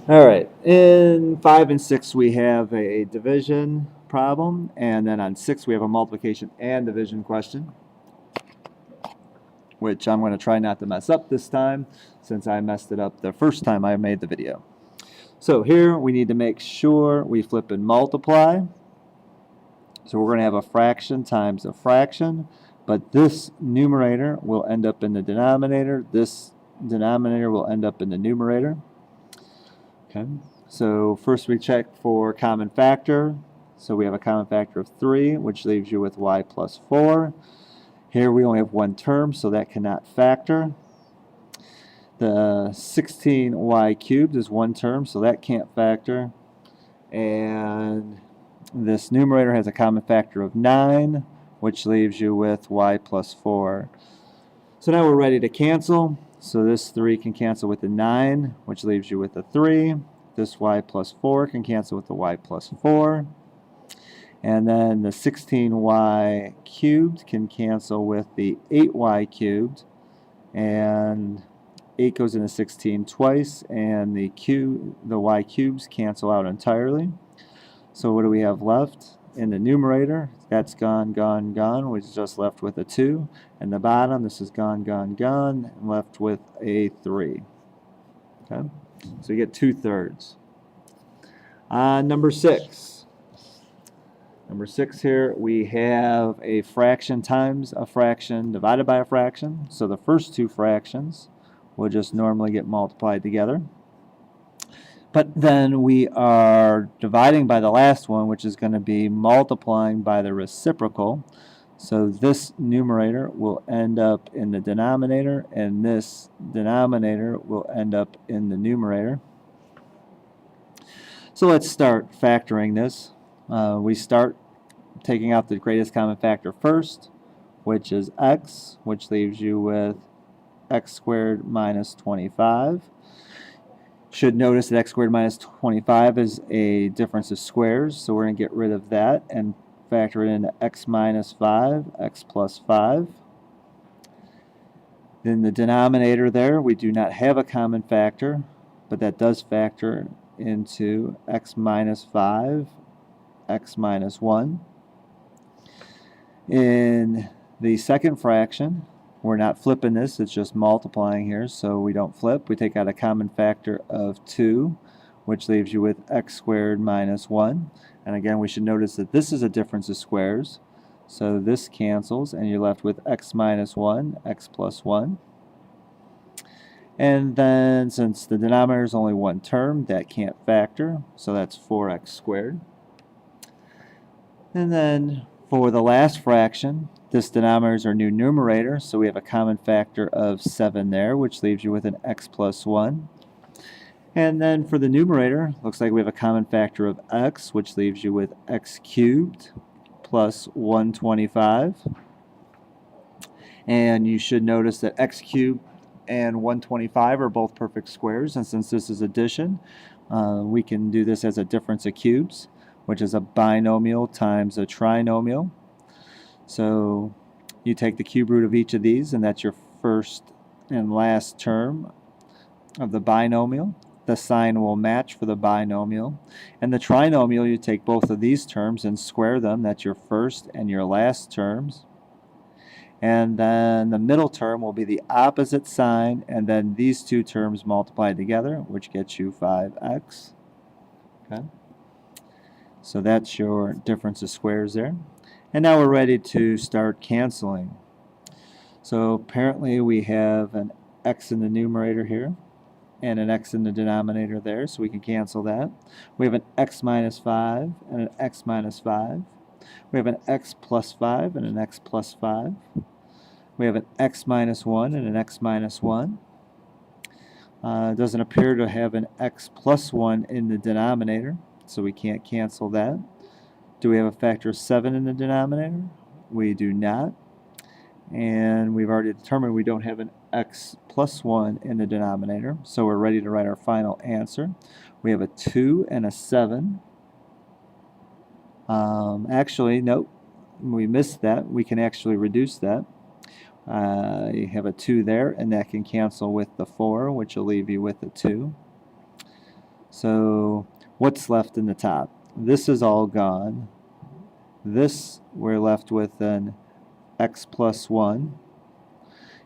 All right, in 5 and 6 we have a division problem, and then on 6 we have a multiplication and division question, which I'm going to try not to mess up this time since I messed it up the first time I made the video. So here we need to make sure we flip and multiply. So we're going to have a fraction times a fraction, but this numerator will end up in the denominator, this denominator will end up in the numerator. Okay. So first we check for common factor. So we have a common factor of 3, which leaves you with y plus 4. Here we only have one term, so that cannot factor. The 16y cubed is one term, so that can't factor. And this numerator has a common factor of 9, which leaves you with y plus 4. So now we're ready to cancel. So this 3 can cancel with the 9, which leaves you with a 3. This y plus 4 can cancel with the y plus 4. And then the 16y cubed can cancel with the 8y cubed. And 8 goes into 16 twice, and the y cubes cancel out entirely. So what do we have left? In the numerator, that's gone, gone, gone. We're just left with a 2. And the bottom, this is gone, gone, gone, and left with a 3. Okay? So you get 2/3. Number 6. Number 6 here, we have a fraction times a fraction divided by a fraction. So the first two fractions will just normally get multiplied together. But then we are dividing by the last one, which is going to be multiplying by the reciprocal. So this numerator will end up in the denominator, and this denominator will end up in the numerator. So let's start factoring this. We start taking out the greatest common factor first, which is x, which leaves you with x squared minus 25. Should notice that x squared minus 25 is a difference of squares, so we're going to get rid of that and factor it into x minus 5, x plus 5. Then the denominator there, we do not have a common factor, but that does factor into x minus 5, x minus 1. In the second fraction, we're not flipping this, it's just multiplying here, so we don't flip. We take out a common factor of 2, which leaves you with x squared minus 1. And again, we should notice that this is a difference of squares. So this cancels, and you're left with x minus 1, x plus 1. And then, since the denominator is only one term, that can't factor, so that's 4x squared. And then, for the last fraction, this denominator is our new numerator, so we have a common factor of 7 there, which leaves you with an x plus 1. And then for the numerator, looks like we have a common factor of x, which leaves you with x cubed plus 125. And you should notice that x cubed and 125 are both perfect squares, and since this is addition, we can do this as a difference of cubes, which is a binomial times a trinomial. So you take the cube root of each of these, and that's your first and last term of the binomial. The sign will match for the binomial. And the trinomial, you take both of these terms and square them. That's your first and your last terms. And then the middle term will be the opposite sign, and then these two terms multiplied together, which gets you 5x. Okay. So that's your difference of squares there. And now we're ready to start canceling. So apparently we have an x in the numerator here and an x in the denominator there, so we can cancel that. We have an x minus 5 and an x minus 5. We have an x plus 5 and an x plus 5. We have an x minus 1 and an x minus 1. It doesn't appear to have an x plus 1 in the denominator, so we can't cancel that. Do we have a factor of 7 in the denominator? We do not. And we've already determined we don't have an x plus 1 in the denominator, so we're ready to write our final answer. We have a 2 and a 7. Actually, nope, we missed that. We can actually reduce that. You have a 2 there, and that can cancel with the 4, which will leave you with a 2. So what's left in the top? This is all gone. This we're left with an x plus 1.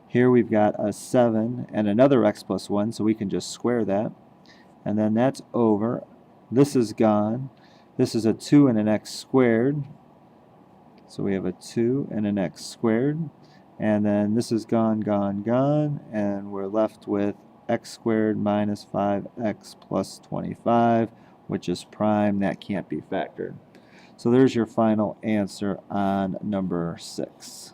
Here we've got a 7 and another x plus 1, so we can just square that. And then that's over. This is gone. This is a 2 and an x squared. So we have a 2 and an x squared. And then this is gone, gone, gone. And we're left with x squared minus 5x plus 25, which is prime. That can't be factored. So there's your final answer on number 6.